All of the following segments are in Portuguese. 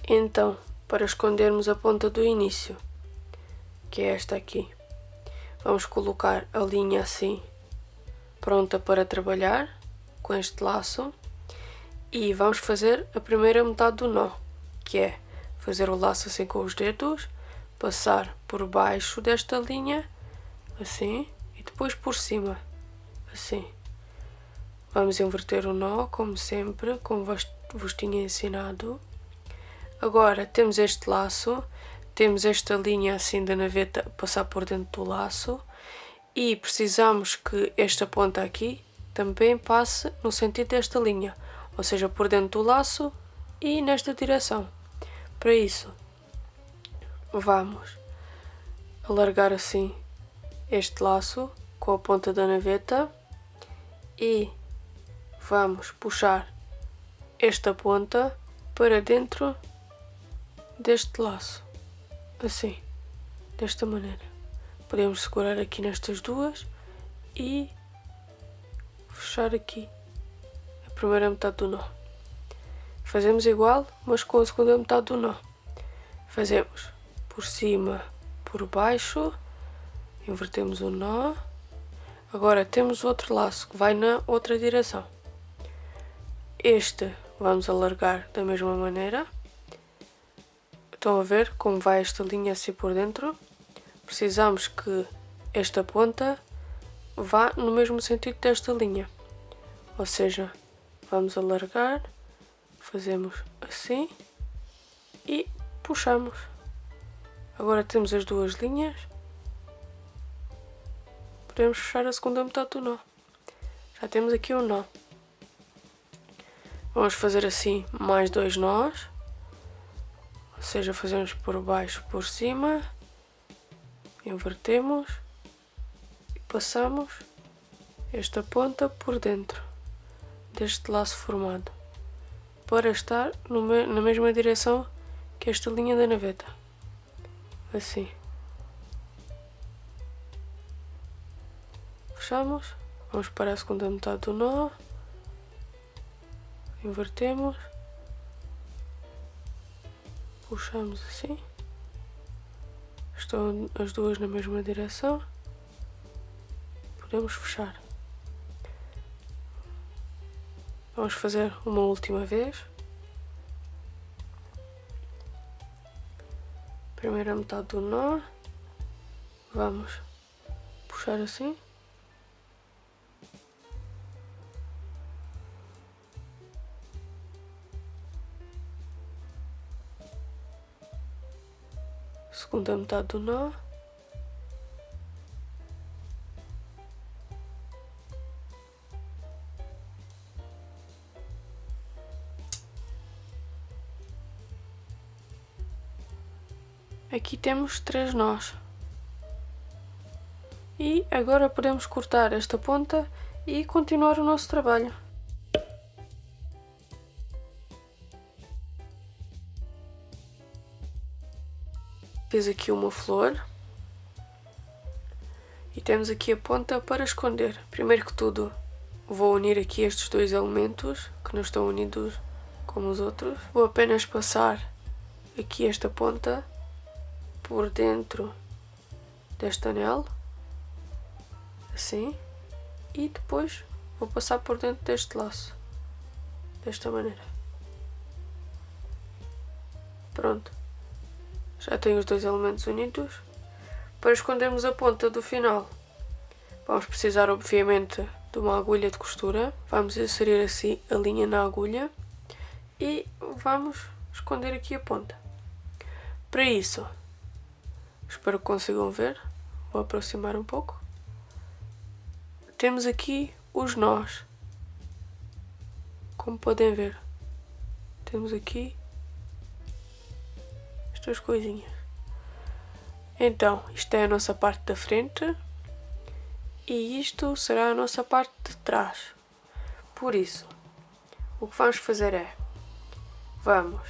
Então, para escondermos a ponta do início, que é esta aqui, vamos colocar a linha assim, pronta para trabalhar, com este laço, e vamos fazer a primeira metade do nó, que é fazer o laço assim com os dedos, passar por baixo desta linha, assim, e depois por cima, assim. Vamos inverter o nó, como sempre, como vos tinha ensinado. Agora temos este laço, temos esta linha assim da naveta a passar por dentro do laço e precisamos que esta ponta aqui também passe no sentido desta linha, ou seja, por dentro do laço e nesta direção. Para isso, vamos alargar assim este laço com a ponta da naveta e vamos puxar esta ponta para dentro deste laço, assim, desta maneira. Podemos segurar aqui nestas duas e fechar aqui a primeira metade do nó. Fazemos igual, mas com a segunda metade do nó. Fazemos por cima, por baixo, invertemos o nó. Agora temos outro laço que vai na outra direção. Este vamos alargar da mesma maneira. Estão a ver como vai esta linha assim por dentro? Precisamos que esta ponta vá no mesmo sentido desta linha. Ou seja, vamos alargar, fazemos assim e puxamos. Agora temos as duas linhas. Podemos fechar a segunda metade do nó. Já temos aqui um nó. Vamos fazer assim mais dois nós. Ou seja, fazemos por baixo, por cima. Invertemos. E passamos esta ponta por dentro deste laço formado. Para estar na mesma direção que esta linha da naveta. Assim. Fechamos. Vamos para a segunda metade do nó. Invertemos, puxamos assim, estão as duas na mesma direção, podemos fechar. Vamos fazer uma última vez. Primeira metade do nó, vamos puxar assim. Segunda metade do nó. Aqui temos 3 nós. E agora podemos cortar esta ponta e continuar o nosso trabalho. Fiz aqui uma flor e temos aqui a ponta para esconder. Primeiro que tudo, vou unir aqui estes dois elementos que não estão unidos como os outros. Vou apenas passar aqui esta ponta por dentro deste anel, assim, e depois vou passar por dentro deste laço, desta maneira. Pronto. Já tenho os dois elementos unidos. Para escondermos a ponta do final, vamos precisar obviamente de uma agulha de costura. Vamos inserir assim a linha na agulha e vamos esconder aqui a ponta. Para isso, espero que consigam ver, vou aproximar um pouco. Temos aqui os nós, como podem ver. Temos aqui estas coisinhas. Então, isto é a nossa parte da frente e isto será a nossa parte de trás. Por isso, o que vamos fazer é, vamos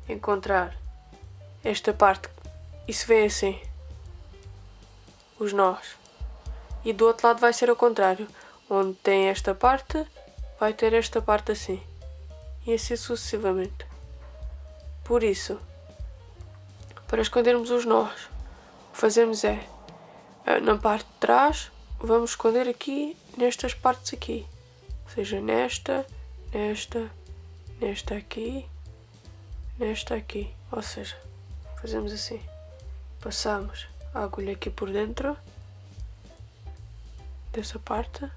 encontrar esta parte, isso vem assim, os nós, e do outro lado vai ser ao contrário, onde tem esta parte, vai ter esta parte assim, e assim sucessivamente. Por isso, para escondermos os nós, o que fazemos é, na parte de trás, vamos esconder aqui nestas partes aqui. Ou seja, nesta aqui, nesta aqui. Ou seja, fazemos assim. Passamos a agulha aqui por dentro dessa parte.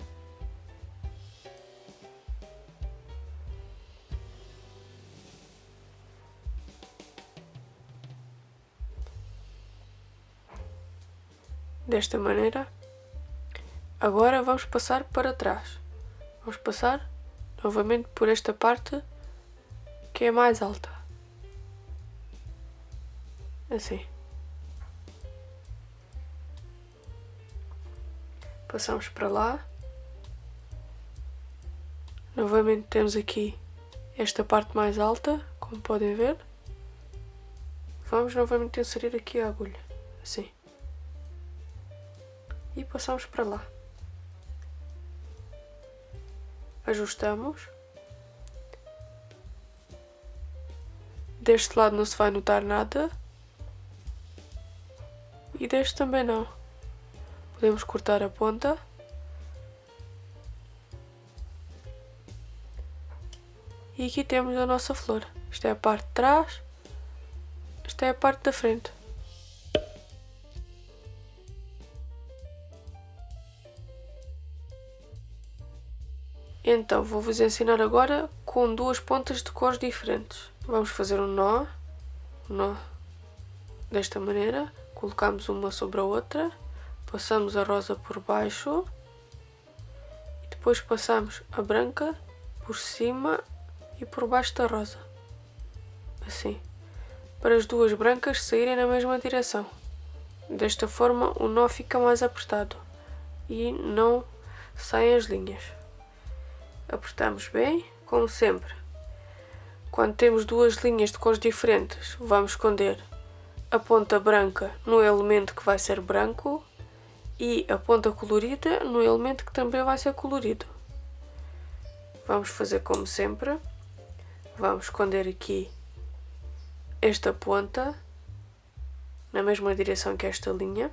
Desta maneira. Agora vamos passar para trás. Vamos passar novamente por esta parte que é mais alta. Assim. Passamos para lá. Novamente temos aqui esta parte mais alta, como podem ver. Vamos novamente inserir aqui a agulha. Assim. E passamos para lá. Ajustamos. Deste lado não se vai notar nada. E deste também não. Podemos cortar a ponta. E aqui temos a nossa flor. Esta é a parte de trás. Esta é a parte da frente. Então, vou-vos ensinar agora com duas pontas de cores diferentes. Vamos fazer um nó desta maneira, colocamos uma sobre a outra, passamos a rosa por baixo e depois passamos a branca por cima e por baixo da rosa, assim, para as duas brancas saírem na mesma direção. Desta forma o nó fica mais apertado e não saem as linhas. Apertamos bem, como sempre. Quando temos duas linhas de cores diferentes, vamos esconder a ponta branca no elemento que vai ser branco e a ponta colorida no elemento que também vai ser colorido. Vamos fazer como sempre. Vamos esconder aqui esta ponta na mesma direção que esta linha.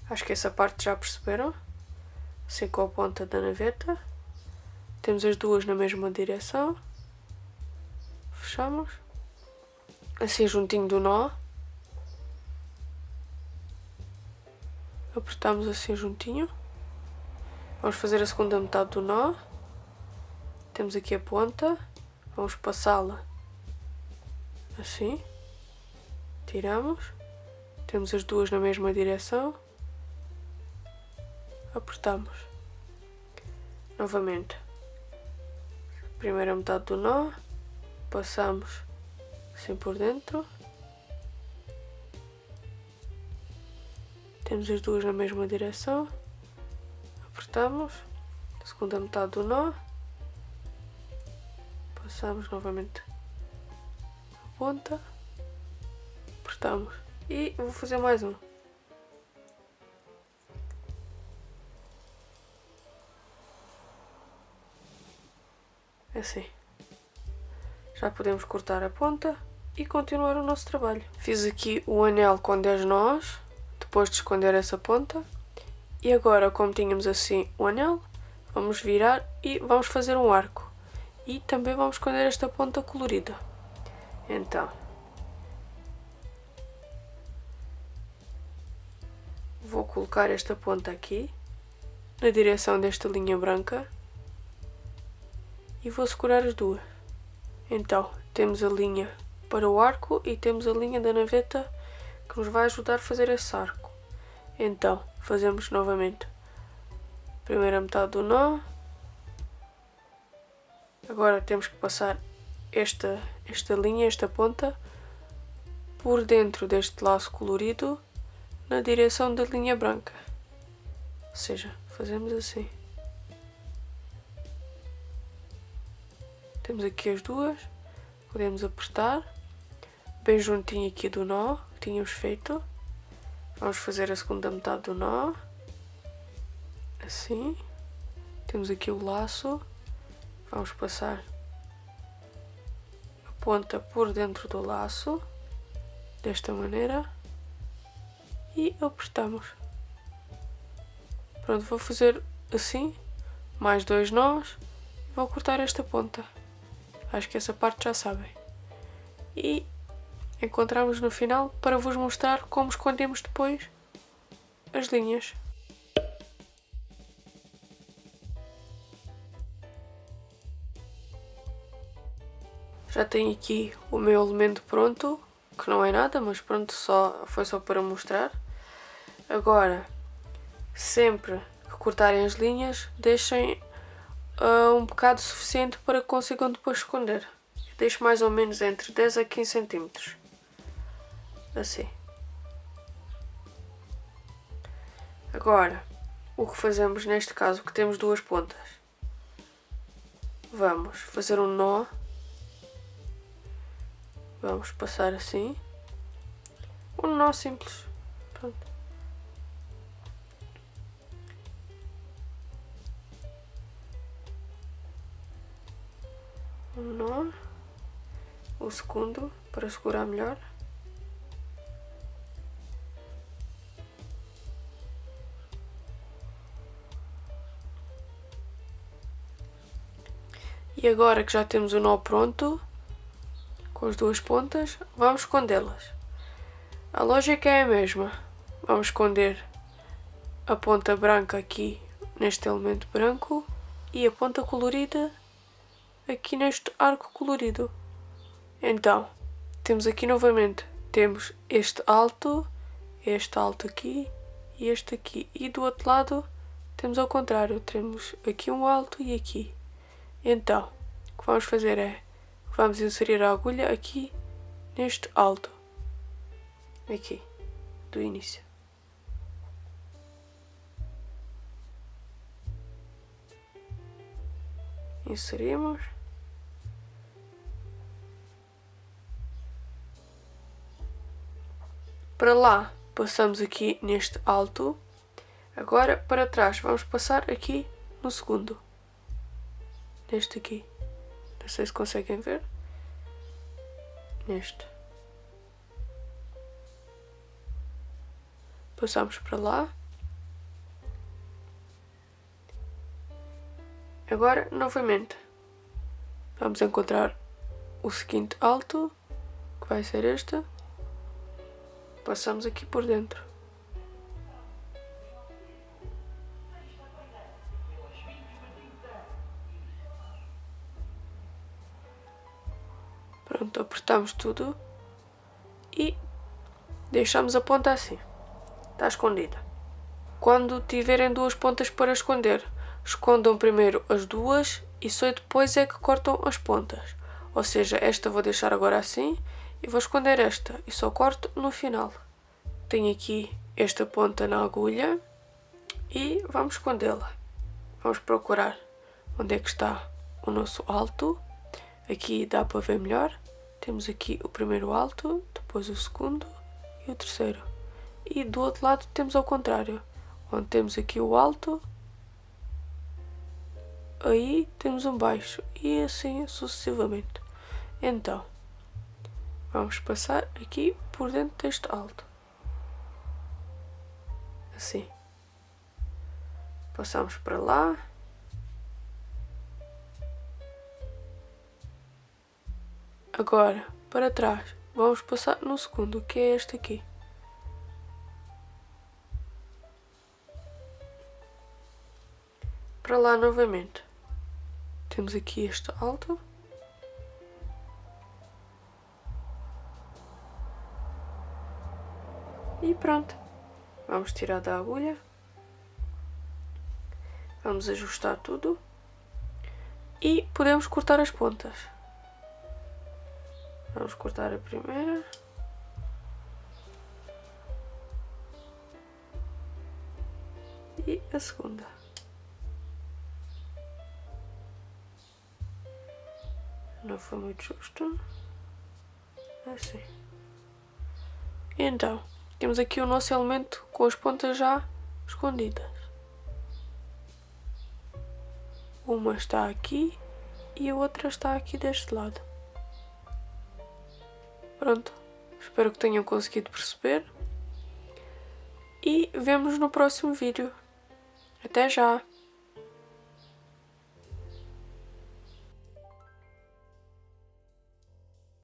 Acho que essa parte já perceberam. Assim com a ponta da naveta. Temos as duas na mesma direção. Fechamos. Assim juntinho do nó. Apertamos assim juntinho. Vamos fazer a segunda metade do nó. Temos aqui a ponta. Vamos passá-la assim. Tiramos. Temos as duas na mesma direção. Apertamos. Novamente. Primeira metade do nó. Passamos assim por dentro. Temos as duas na mesma direção. Apertamos. Segunda metade do nó. Passamos novamente a ponta. Apertamos. E vou fazer mais um. Assim. Já podemos cortar a ponta e continuar o nosso trabalho. Fiz aqui o anel com 10 nós, depois de esconder essa ponta. E agora, como tínhamos assim o anel, vamos virar e vamos fazer um arco. E também vamos esconder esta ponta colorida. Então, vou colocar esta ponta aqui, na direção desta linha branca. E vou segurar as duas. Então, temos a linha para o arco e temos a linha da naveta que nos vai ajudar a fazer esse arco. Então, fazemos novamente a primeira metade do nó. Agora temos que passar esta linha, esta ponta, por dentro deste laço colorido, na direção da linha branca. Ou seja, fazemos assim. Temos aqui as duas, podemos apertar, bem juntinho aqui do nó que tínhamos feito. Vamos fazer a segunda metade do nó, assim. Temos aqui o laço, vamos passar a ponta por dentro do laço, desta maneira, e apertamos. Pronto, vou fazer assim, mais 2 nós, e vou cortar esta ponta. Acho que essa parte já sabem. E encontramos no final para vos mostrar como escondemos depois as linhas. Já tenho aqui o meu elemento pronto, que não é nada, mas pronto, foi só para mostrar. Agora, sempre que cortarem as linhas, deixem um bocado suficiente para que consigam depois esconder. Eu deixo mais ou menos entre 10 a 15 centímetros. Assim. Agora, o que fazemos neste caso, que temos duas pontas? Vamos fazer um nó. Vamos passar assim. Um nó simples. Pronto. Um nó. O segundo, para segurar melhor. E agora que já temos o nó pronto, com as duas pontas, vamos escondê-las. A lógica é a mesma. Vamos esconder a ponta branca aqui neste elemento branco e a ponta colorida aqui neste arco colorido. Então, temos aqui novamente, temos este alto aqui e este aqui. E do outro lado temos ao contrário, temos aqui um alto e aqui. Então, o que vamos fazer é, vamos inserir a agulha aqui neste alto. Aqui, do início. Inserimos. Para lá, passamos aqui neste alto. Agora, para trás, vamos passar aqui no segundo. Neste aqui. Não sei se conseguem ver. Neste. Passamos para lá. Agora, novamente, vamos encontrar o seguinte alto, que vai ser este. Passamos aqui por dentro. Pronto, apertamos tudo e deixamos a ponta assim. Está escondida. Quando tiverem duas pontas para esconder, escondam primeiro as duas e só depois é que cortam as pontas. Ou seja, esta vou deixar agora assim e vou esconder esta e só corto no final. Tenho aqui esta ponta na agulha e vamos escondê-la. Vamos procurar onde é que está o nosso alto. Aqui dá para ver melhor. Temos aqui o primeiro alto, depois o segundo e o terceiro. E do outro lado temos ao contrário, onde temos aqui o alto, aí temos um baixo e assim sucessivamente. Então, vamos passar aqui por dentro deste alto. Assim. Passamos para lá. Agora, para trás, vamos passar no segundo, que é este aqui. Para lá novamente. Temos aqui este alto. E pronto. Vamos tirar da agulha. Vamos ajustar tudo. E podemos cortar as pontas. Vamos cortar a primeira. E a segunda. Não foi muito justo. Assim. Então, temos aqui o nosso elemento com as pontas já escondidas. Uma está aqui e a outra está aqui deste lado. Pronto, espero que tenham conseguido perceber e vemo-nos no próximo vídeo. Até já!